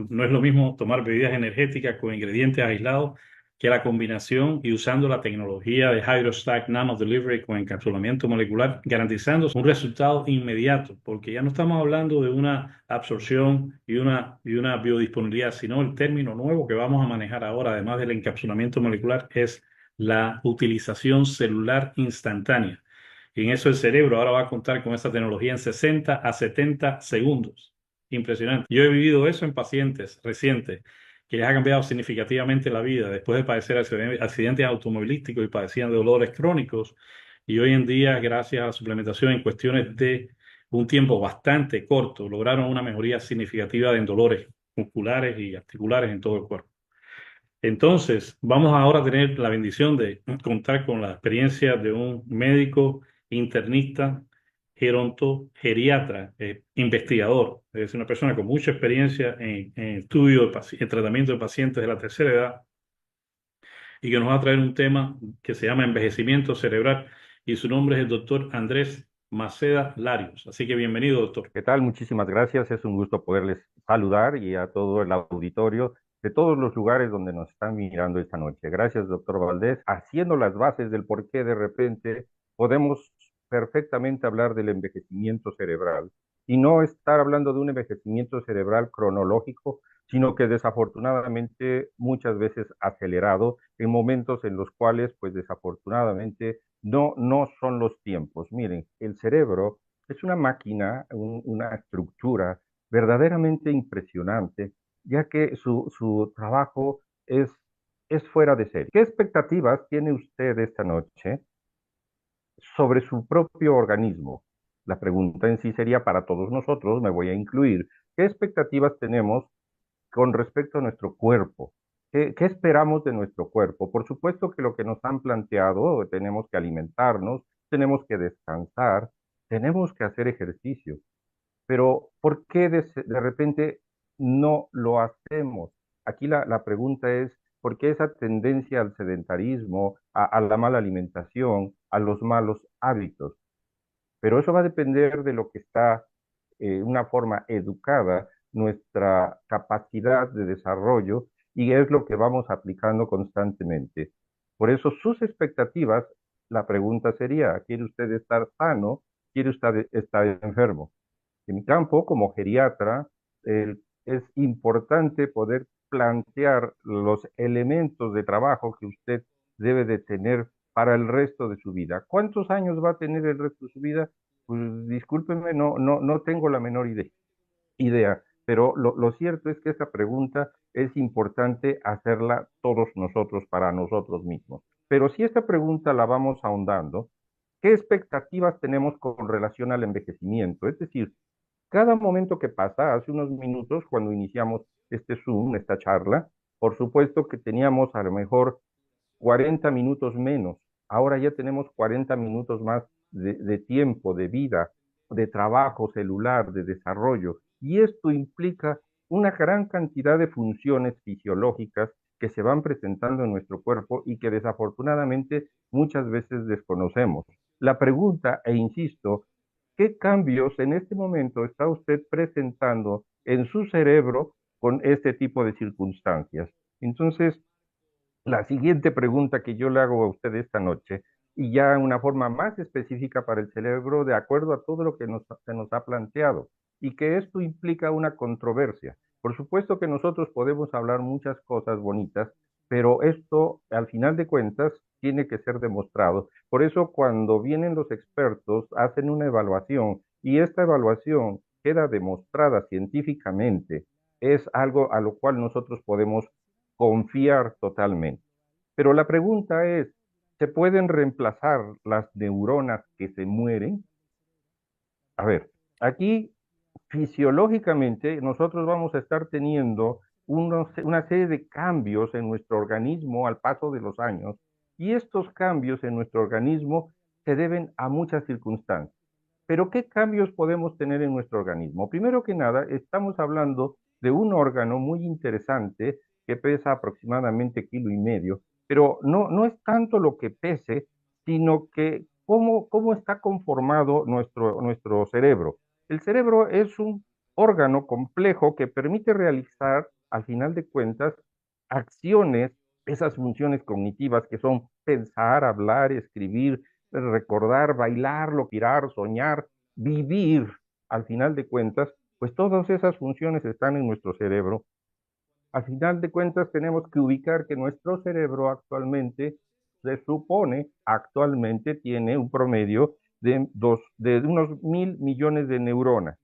No es lo mismo tomar bebidas energéticas con ingredientes aislados que la combinación y usando la tecnología de Hydrostack Nano Delivery con encapsulamiento molecular, garantizando un resultado inmediato, porque ya no estamos hablando de una absorción y una biodisponibilidad, sino el término nuevo que vamos a manejar ahora, además del encapsulamiento molecular, es la utilización celular instantánea. Y en eso el cerebro ahora va a contar con esa tecnología en 60 a 70 segundos. Impresionante. Yo he vivido eso en pacientes recientes que les ha cambiado significativamente la vida después de padecer accidentes automovilísticos y padecían de dolores crónicos. Y hoy en día, gracias a la suplementación en cuestiones de un tiempo bastante corto, lograron una mejoría significativa en dolores musculares y articulares en todo el cuerpo. Entonces, vamos ahora a tener la bendición de contar con la experiencia de un médico internista, geronto, geriatra, investigador, es decir, una persona con mucha experiencia en estudio, en tratamiento de pacientes de la tercera edad y que nos va a traer un tema que se llama envejecimiento cerebral y su nombre es el doctor Andrés Maceda Larios. Así que bienvenido, doctor. ¿Qué tal? Muchísimas gracias. Es un gusto poderles saludar y a todo el auditorio de todos los lugares donde nos están mirando esta noche. Gracias, doctor Valdés. Haciendo las bases del por qué de repente podemos perfectamente hablar del envejecimiento cerebral y no estar hablando de un envejecimiento cerebral cronológico, sino que desafortunadamente muchas veces acelerado en momentos en los cuales, pues desafortunadamente, no son los tiempos. Miren, el cerebro es una máquina, una estructura verdaderamente impresionante, ya que su trabajo es fuera de serie. ¿Qué expectativas tiene usted esta noche sobre su propio organismo? La pregunta en sí sería para todos nosotros, me voy a incluir. ¿Qué expectativas tenemos con respecto a nuestro cuerpo? ¿Qué esperamos de nuestro cuerpo? Por supuesto que lo que nos han planteado, tenemos que alimentarnos, tenemos que descansar, tenemos que hacer ejercicio, pero ¿por qué de repente no lo hacemos? Aquí la pregunta es, ¿por qué esa tendencia al sedentarismo, a la mala alimentación, a los malos hábitos? Pero eso va a depender de lo que está, una forma educada, nuestra capacidad de desarrollo, y es lo que vamos aplicando constantemente. Por eso sus expectativas, la pregunta sería, ¿quiere usted estar sano? ¿Quiere usted estar enfermo? En mi campo, como geriatra, es importante poder plantear los elementos de trabajo que usted debe de tener para el resto de su vida. ¿Cuántos años va a tener el resto de su vida? Pues discúlpenme, no tengo la menor idea, pero lo cierto es que esta pregunta es importante hacerla todos nosotros para nosotros mismos. Pero si esta pregunta la vamos ahondando, ¿qué expectativas tenemos con relación al envejecimiento? Es decir, cada momento que pasa, hace unos minutos, cuando iniciamos este Zoom, esta charla, por supuesto que teníamos a lo mejor 40 minutos menos. Ahora ya tenemos 40 minutos más de tiempo, de vida, de trabajo celular, de desarrollo. Y esto implica una gran cantidad de funciones fisiológicas que se van presentando en nuestro cuerpo y que desafortunadamente muchas veces desconocemos. La pregunta, e insisto, ¿qué cambios en este momento está usted presentando en su cerebro con este tipo de circunstancias? Entonces, la siguiente pregunta que yo le hago a usted esta noche, y ya en una forma más específica para el cerebro, de acuerdo a todo lo que se nos ha planteado, y que esto implica una controversia. Por supuesto que nosotros podemos hablar muchas cosas bonitas, pero esto, al final de cuentas, tiene que ser demostrado. Por eso, cuando vienen los expertos, hacen una evaluación, y esta evaluación queda demostrada científicamente, es algo a lo cual nosotros podemos confiar totalmente. Pero la pregunta es, ¿se pueden reemplazar las neuronas que se mueren? A ver, aquí fisiológicamente nosotros vamos a estar teniendo una serie de cambios en nuestro organismo al paso de los años, y estos cambios en nuestro organismo se deben a muchas circunstancias. Pero ¿qué cambios podemos tener en nuestro organismo? Primero que nada, estamos hablando de un órgano muy interesante que pesa aproximadamente kilo y medio, pero no es tanto lo que pese, sino que cómo está conformado nuestro cerebro. El cerebro es un órgano complejo que permite realizar, al final de cuentas, acciones, esas funciones cognitivas que son pensar, hablar, escribir, recordar, bailar, girar, soñar, vivir, al final de cuentas, pues todas esas funciones están en nuestro cerebro. Al final de cuentas, tenemos que ubicar que nuestro cerebro actualmente, se supone, actualmente tiene un promedio de unos 1.000 millones de neuronas.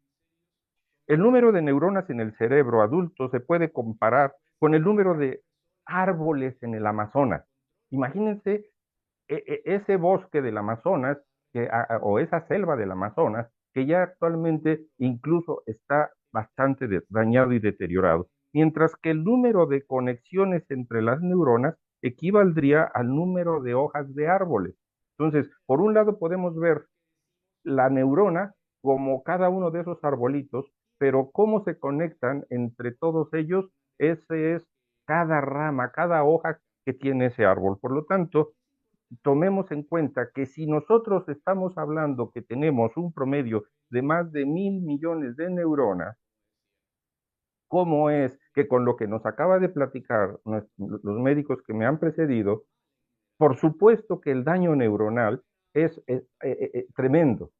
El número de neuronas en el cerebro adulto se puede comparar con el número de árboles en el Amazonas. Imagínense ese bosque del Amazonas o esa selva del Amazonas que ya actualmente incluso está bastante dañado y deteriorado, mientras que el número de conexiones entre las neuronas equivaldría al número de hojas de árboles. Entonces, por un lado podemos ver la neurona como cada uno de esos arbolitos, pero cómo se conectan entre todos ellos, ese es cada rama, cada hoja que tiene ese árbol. Por lo tanto, tomemos en cuenta que si nosotros estamos hablando que tenemos un promedio de más de 1.000 millones de neuronas, ¿cómo es que con lo que nos acaba de platicar los médicos que me han precedido, por supuesto que el daño neuronal es tremendo?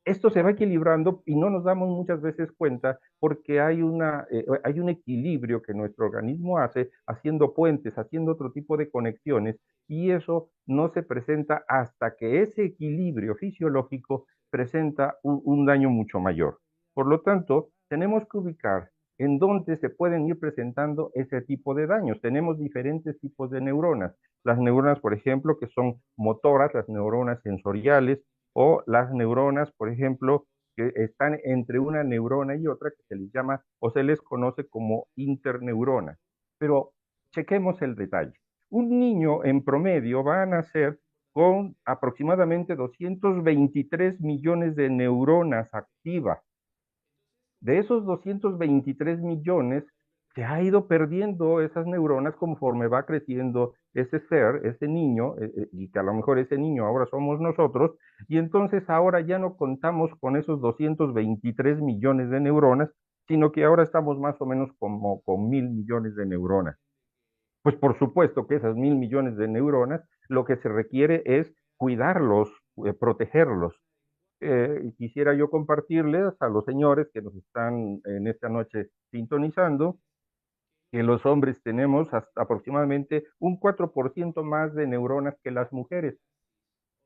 Esto se va equilibrando y no nos damos muchas veces cuenta porque hay un equilibrio que nuestro organismo hace haciendo puentes, haciendo otro tipo de conexiones, y eso no se presenta hasta que ese equilibrio fisiológico presenta un daño mucho mayor. Por lo tanto, tenemos que ubicar en dónde se pueden ir presentando ese tipo de daños. Tenemos diferentes tipos de neuronas. Las neuronas, por ejemplo, que son motoras, las neuronas sensoriales, o las neuronas, por ejemplo, que están entre una neurona y otra, que se les llama o se les conoce como interneuronas. Pero chequemos el detalle. Un niño en promedio va a nacer con aproximadamente 223 millones de neuronas activas. De esos 223 millones, se ha ido perdiendo esas neuronas conforme va creciendo ese ser, ese niño, y que a lo mejor ese niño ahora somos nosotros, y entonces ahora ya no contamos con esos 223 millones de neuronas, sino que ahora estamos más o menos como con 1.000 millones de neuronas. Pues por supuesto que esas 1.000 millones de neuronas, lo que se requiere es cuidarlos, protegerlos. Quisiera yo compartirles a los señores que nos están en esta noche sintonizando que los hombres tenemos hasta aproximadamente un 4% más de neuronas que las mujeres.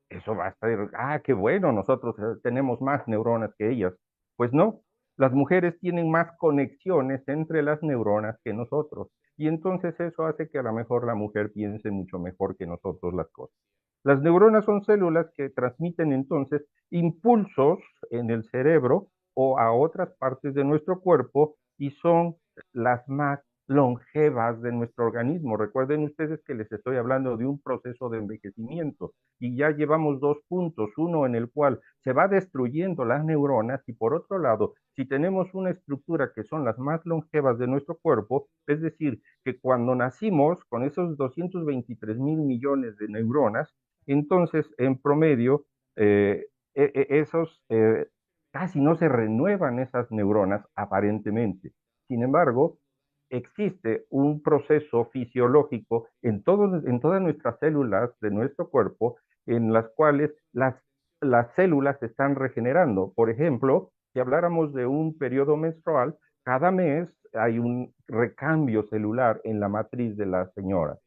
Eso va a estar, qué bueno, nosotros tenemos más neuronas que ellas. Pues no, las mujeres tienen más conexiones entre las neuronas que nosotros. Y entonces eso hace que a lo mejor la mujer piense mucho mejor que nosotros las cosas. Las neuronas son células que transmiten entonces impulsos en el cerebro o a otras partes de nuestro cuerpo y son las más longevas de nuestro organismo. Recuerden ustedes que les estoy hablando de un proceso de envejecimiento y ya llevamos dos puntos, uno en el cual se va destruyendo las neuronas y por otro lado, si tenemos una estructura que son las más longevas de nuestro cuerpo, es decir, que cuando nacimos con esos 223.000 millones de neuronas, entonces en promedio esos casi no se renuevan esas neuronas aparentemente. Sin embargo, existe un proceso fisiológico en todas nuestras células de nuestro cuerpo en las cuales las células se están regenerando. Por ejemplo, si habláramos de un periodo menstrual, cada mes hay un recambio celular en la matriz de la señora.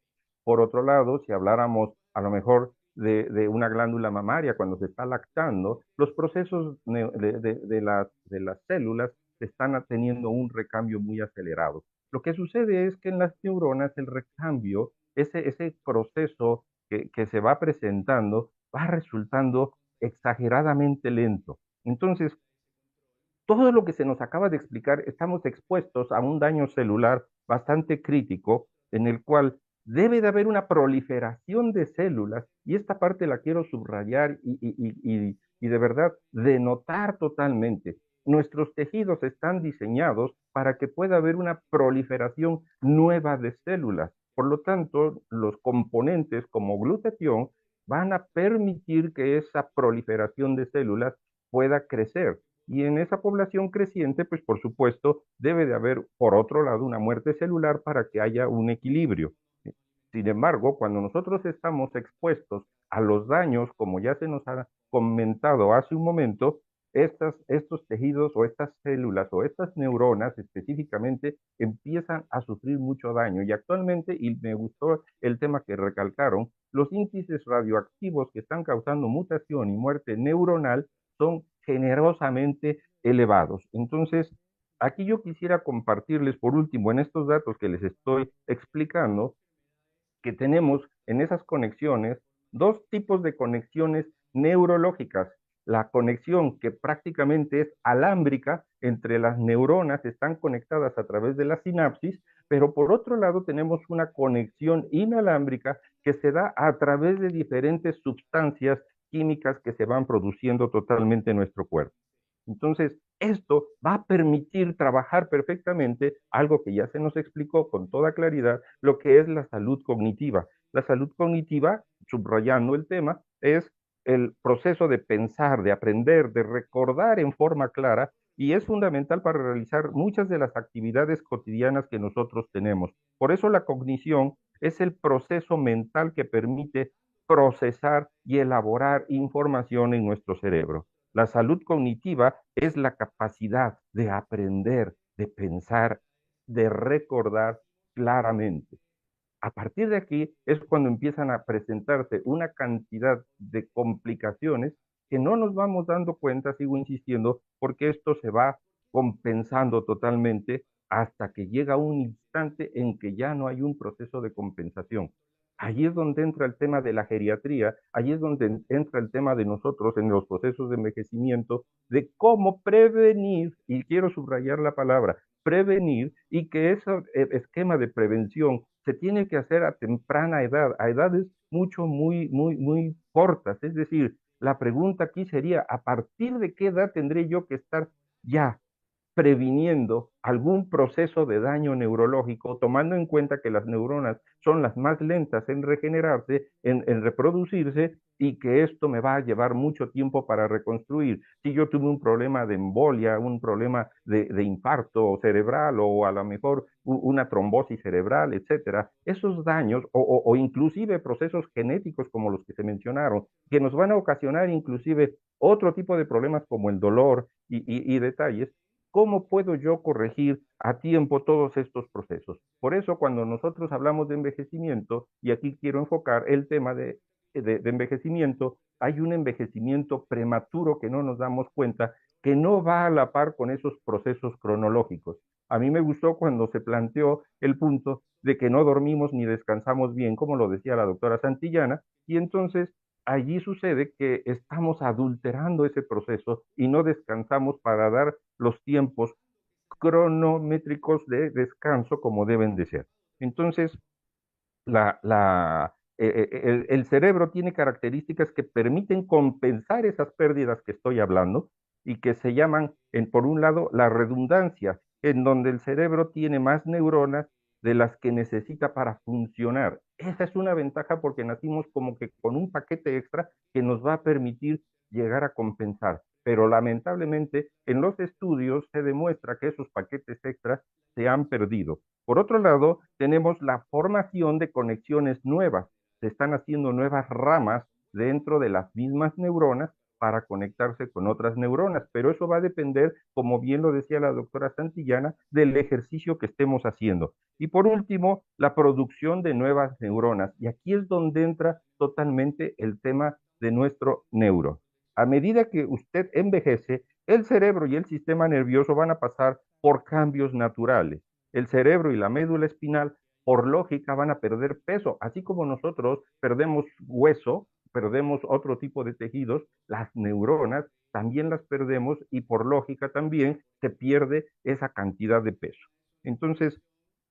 Por otro lado, si habláramos a lo mejor de una glándula mamaria cuando se está lactando, los procesos de las células están teniendo un recambio muy acelerado. Lo que sucede es que en las neuronas el recambio, ese proceso que se va presentando, va resultando exageradamente lento. Entonces, todo lo que se nos acaba de explicar, estamos expuestos a un daño celular bastante crítico en el cual debe de haber una proliferación de células y esta parte la quiero subrayar y de verdad denotar totalmente. Nuestros tejidos están diseñados para que pueda haber una proliferación nueva de células. Por lo tanto, los componentes como glutatión van a permitir que esa proliferación de células pueda crecer. Y en esa población creciente, pues por supuesto, debe de haber, por otro lado, una muerte celular para que haya un equilibrio. Sin embargo, cuando nosotros estamos expuestos a los daños, como ya se nos ha comentado hace un momento, estos tejidos o estas células o estas neuronas específicamente empiezan a sufrir mucho daño. Y actualmente, y me gustó el tema que recalcaron, los índices radioactivos que están causando mutación y muerte neuronal son generosamente elevados. Entonces, aquí yo quisiera compartirles por último en estos datos que les estoy explicando, que tenemos en esas conexiones dos tipos de conexiones neurológicas. La conexión que prácticamente es alámbrica entre las neuronas, están conectadas a través de la sinapsis, pero por otro lado tenemos una conexión inalámbrica que se da a través de diferentes sustancias químicas que se van produciendo totalmente en nuestro cuerpo. Entonces, esto va a permitir trabajar perfectamente algo que ya se nos explicó con toda claridad, lo que es la salud cognitiva. La salud cognitiva, subrayando el tema, es el proceso de pensar, de aprender, de recordar en forma clara y es fundamental para realizar muchas de las actividades cotidianas que nosotros tenemos. Por eso la cognición es el proceso mental que permite procesar y elaborar información en nuestro cerebro. La salud cognitiva es la capacidad de aprender, de pensar, de recordar claramente. A partir de aquí es cuando empiezan a presentarse una cantidad de complicaciones que no nos vamos dando cuenta, sigo insistiendo, porque esto se va compensando totalmente hasta que llega un instante en que ya no hay un proceso de compensación. Allí es donde entra el tema de la geriatría, allí es donde entra el tema de nosotros en los procesos de envejecimiento, de cómo prevenir, y quiero subrayar la palabra, prevenir, y que ese esquema de prevención se tiene que hacer a temprana edad, a edades muy cortas. Es decir, la pregunta aquí sería, ¿a partir de qué edad tendré yo que estar ya previniendo algún proceso de daño neurológico, tomando en cuenta que las neuronas son las más lentas en regenerarse, en reproducirse, y que esto me va a llevar mucho tiempo para reconstruir? Si yo tuve un problema de embolia, un problema de infarto cerebral o a lo mejor una trombosis cerebral, etcétera, esos daños o inclusive procesos genéticos como los que se mencionaron, que nos van a ocasionar inclusive otro tipo de problemas como el dolor y detalles. ¿Cómo puedo yo corregir a tiempo todos estos procesos? Por eso, cuando nosotros hablamos de envejecimiento, y aquí quiero enfocar el tema de envejecimiento, hay un envejecimiento prematuro que no nos damos cuenta, que no va a la par con esos procesos cronológicos. A mí me gustó cuando se planteó el punto de que no dormimos ni descansamos bien, como lo decía la doctora Santillana, y entonces allí sucede que estamos adulterando ese proceso y no descansamos para dar los tiempos cronométricos de descanso como deben de ser. Entonces, el cerebro tiene características que permiten compensar esas pérdidas que estoy hablando y que se llaman, por un lado, la redundancia, en donde el cerebro tiene más neuronas de las que necesita para funcionar. Esa es una ventaja porque nacimos como que con un paquete extra que nos va a permitir llegar a compensar. Pero lamentablemente en los estudios se demuestra que esos paquetes extras se han perdido. Por otro lado, tenemos la formación de conexiones nuevas. Se están haciendo nuevas ramas dentro de las mismas neuronas para conectarse con otras neuronas, pero eso va a depender, como bien lo decía la doctora Santillana, del ejercicio que estemos haciendo. Y por último, la producción de nuevas neuronas. Y aquí es donde entra totalmente el tema de nuestro neuro. A medida que usted envejece, el cerebro y el sistema nervioso van a pasar por cambios naturales. El cerebro y la médula espinal, por lógica, van a perder peso, así como nosotros perdemos hueso, perdemos otro tipo de tejidos, las neuronas también las perdemos y por lógica también se pierde esa cantidad de peso. Entonces,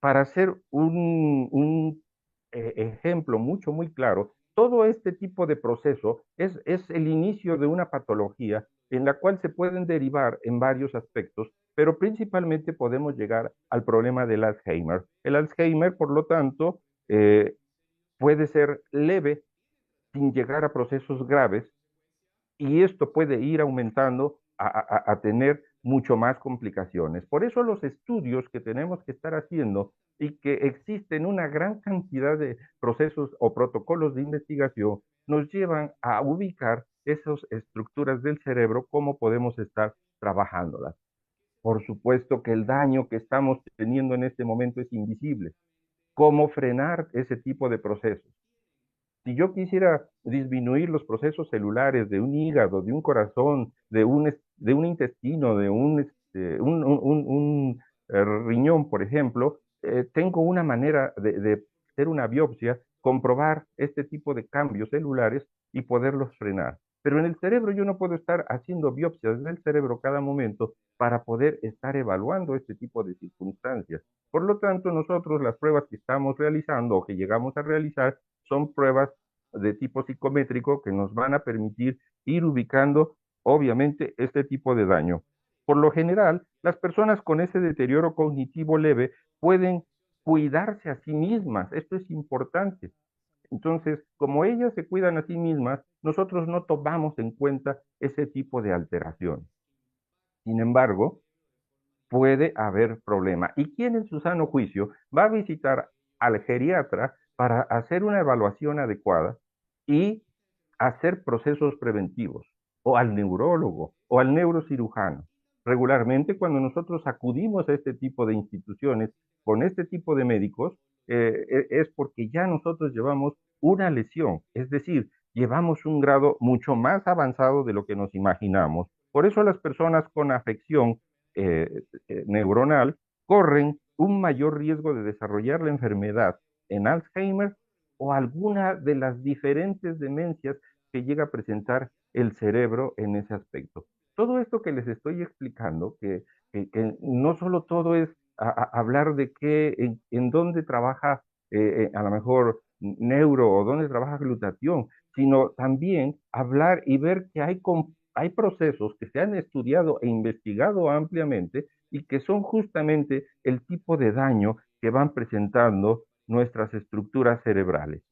para hacer un ejemplo muy claro, todo este tipo de proceso es el inicio de una patología en la cual se pueden derivar en varios aspectos, pero principalmente podemos llegar al problema del Alzheimer. El Alzheimer, por lo tanto, puede ser leve sin llegar a procesos graves y esto puede ir aumentando a tener mucho más complicaciones. Por eso los estudios que tenemos que estar haciendo y que existen una gran cantidad de procesos o protocolos de investigación nos llevan a ubicar esas estructuras del cerebro, cómo podemos estar trabajándolas. Por supuesto que el daño que estamos teniendo en este momento es invisible. ¿Cómo frenar ese tipo de procesos? Si yo quisiera disminuir los procesos celulares de un hígado, de un corazón, de un intestino, de riñón, por ejemplo, tengo una manera de hacer una biopsia, comprobar este tipo de cambios celulares y poderlos frenar. Pero en el cerebro yo no puedo estar haciendo biopsias del cerebro cada momento para poder estar evaluando este tipo de circunstancias. Por lo tanto, nosotros las pruebas que estamos realizando o que llegamos a realizar son pruebas de tipo psicométrico que nos van a permitir ir ubicando, obviamente, este tipo de daño. Por lo general, las personas con ese deterioro cognitivo leve pueden cuidarse a sí mismas. Esto es importante. Entonces, como ellas se cuidan a sí mismas, nosotros no tomamos en cuenta ese tipo de alteración. Sin embargo, puede haber problema. ¿Y quién en su sano juicio va a visitar al geriatra para hacer una evaluación adecuada y hacer procesos preventivos? O al neurólogo o al neurocirujano. Regularmente, cuando nosotros acudimos a este tipo de instituciones con este tipo de médicos, es porque ya nosotros llevamos una lesión, es decir, llevamos un grado mucho más avanzado de lo que nos imaginamos. Por eso las personas con afección neuronal corren un mayor riesgo de desarrollar la enfermedad en Alzheimer o alguna de las diferentes demencias que llega a presentar el cerebro en ese aspecto. Todo esto que les estoy explicando, que no solo todo es hablar de qué, en dónde trabaja a lo mejor neuro o dónde trabaja glutatión, sino también hablar y ver que hay procesos que se han estudiado e investigado ampliamente y que son justamente el tipo de daño que van presentando nuestras estructuras cerebrales.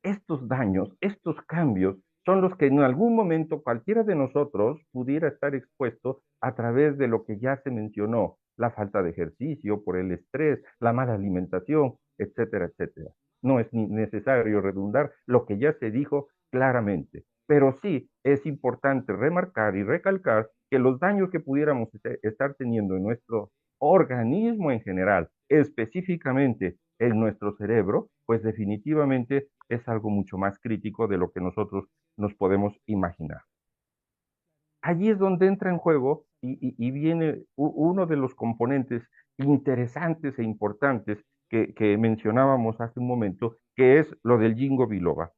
Estos daños, estos cambios, son los que en algún momento cualquiera de nosotros pudiera estar expuesto a través de lo que ya se mencionó, la falta de ejercicio, por el estrés, la mala alimentación, etcétera, etcétera. No es necesario redundar lo que ya se dijo claramente, pero sí es importante remarcar y recalcar que los daños que pudiéramos estar teniendo en nuestro organismo en general, específicamente en nuestro cerebro, pues definitivamente es algo mucho más crítico de lo que nosotros nos podemos imaginar. Allí es donde entra en juego y viene uno de los componentes interesantes e importantes que mencionábamos hace un momento, que es lo del Ginkgo biloba.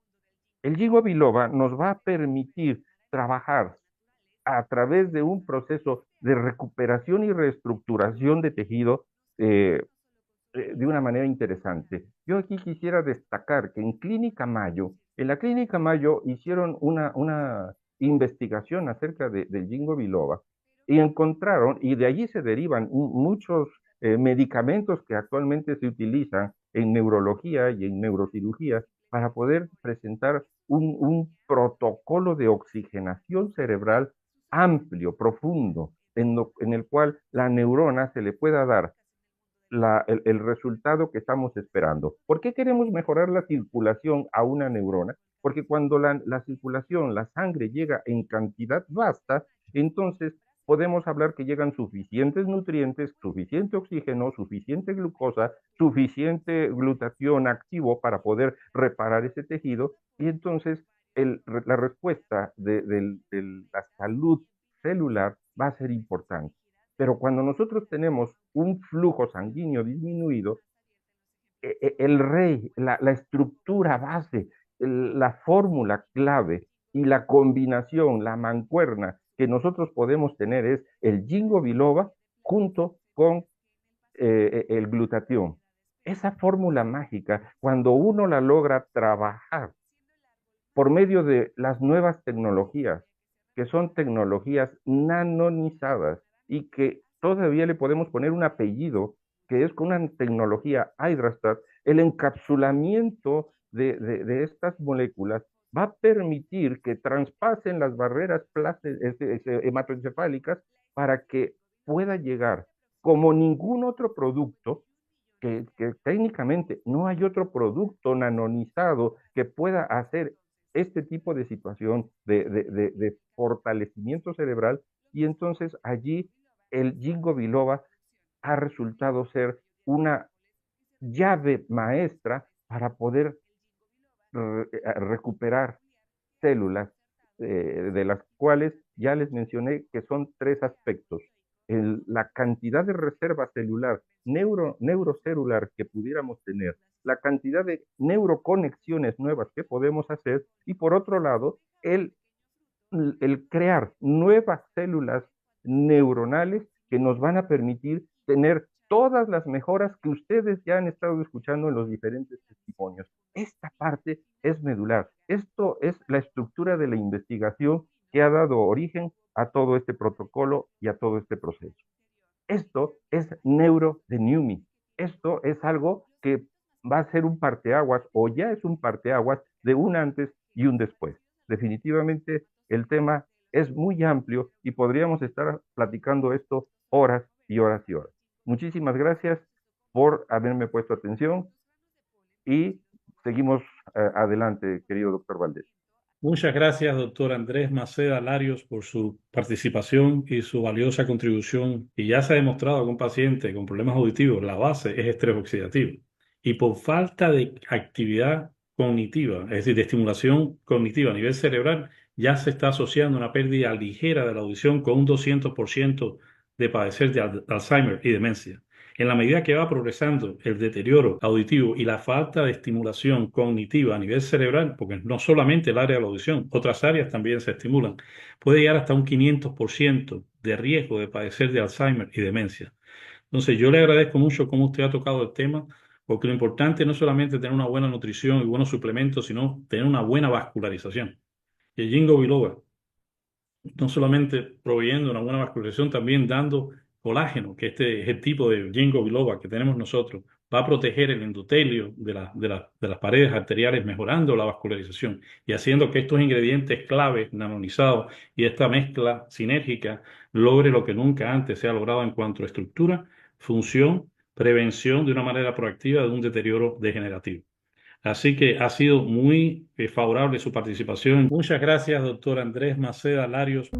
El Ginkgo biloba nos va a permitir trabajar a través de un proceso de recuperación y reestructuración de tejido de una manera interesante. Yo aquí quisiera destacar que en la Clínica Mayo hicieron una investigación acerca del Ginkgo biloba y encontraron, y de allí se derivan muchos medicamentos que actualmente se utilizan en neurología y en neurocirugía para poder presentar un protocolo de oxigenación cerebral amplio, profundo, en el cual la neurona se le pueda dar el resultado que estamos esperando. ¿Por qué queremos mejorar la circulación a una neurona? Porque cuando la circulación, la sangre llega en cantidad vasta, entonces podemos hablar que llegan suficientes nutrientes, suficiente oxígeno, suficiente glucosa, suficiente glutatión activo para poder reparar ese tejido y entonces la respuesta de la salud celular va a ser importante. Pero cuando nosotros tenemos un flujo sanguíneo disminuido, el rey, la estructura base, la fórmula clave y la combinación, la mancuerna que nosotros podemos tener es el Ginkgo biloba junto con el glutatión. Esa fórmula mágica, cuando uno la logra trabajar por medio de las nuevas tecnologías, que son tecnologías nanonizadas y que todavía le podemos poner un apellido, que es con una tecnología Hydrastat, el encapsulamiento de estas moléculas va a permitir que traspasen las barreras hematoencefálicas para que pueda llegar como ningún otro producto, que técnicamente no hay otro producto nanonizado que pueda hacer este tipo de situación de fortalecimiento cerebral, y entonces allí el ginkgo biloba ha resultado ser una llave maestra para poder recuperar células, de las cuales ya les mencioné que son tres aspectos. La cantidad de reserva celular, neurocelular que pudiéramos tener, la cantidad de neuroconexiones nuevas que podemos hacer, y por otro lado, el crear nuevas células neuronales que nos van a permitir tener todas las mejoras que ustedes ya han estado escuchando en los diferentes testimonios. Esta parte es medular. Esto es la estructura de la investigación que ha dado origen a todo este protocolo y a todo este proceso. Esto es neuro de Newmy. Esto es algo que va a ser un parteaguas, o ya es un parteaguas, de un antes y un después. Definitivamente el tema es muy amplio y podríamos estar platicando esto horas y horas y horas. Muchísimas gracias por haberme puesto atención y seguimos adelante, querido doctor Valdés. Muchas gracias, doctor Andrés Maceda Larios, por su participación y su valiosa contribución. Y ya se ha demostrado que un paciente con problemas auditivos, la base es estrés oxidativo. Y por falta de actividad cognitiva, es decir, de estimulación cognitiva a nivel cerebral, ya se está asociando una pérdida ligera de la audición con un 200% de padecer de Alzheimer y demencia. En la medida que va progresando el deterioro auditivo y la falta de estimulación cognitiva a nivel cerebral, porque no solamente el área de la audición, otras áreas también se estimulan, puede llegar hasta un 500% de riesgo de padecer de Alzheimer y demencia. Entonces, yo le agradezco mucho cómo usted ha tocado el tema, porque lo importante no es solamente tener una buena nutrición y buenos suplementos, sino tener una buena vascularización. Y el Ginkgo biloba, no solamente proveyendo una buena vascularización, también dando colágeno, que este es el tipo de ginkgo biloba que tenemos nosotros, va a proteger el endotelio de las paredes arteriales, mejorando la vascularización y haciendo que estos ingredientes claves nanonizados y esta mezcla sinérgica logre lo que nunca antes se ha logrado en cuanto a estructura, función, prevención de una manera proactiva de un deterioro degenerativo. Así que ha sido muy favorable su participación. Muchas gracias, doctor Andrés Maceda Larios.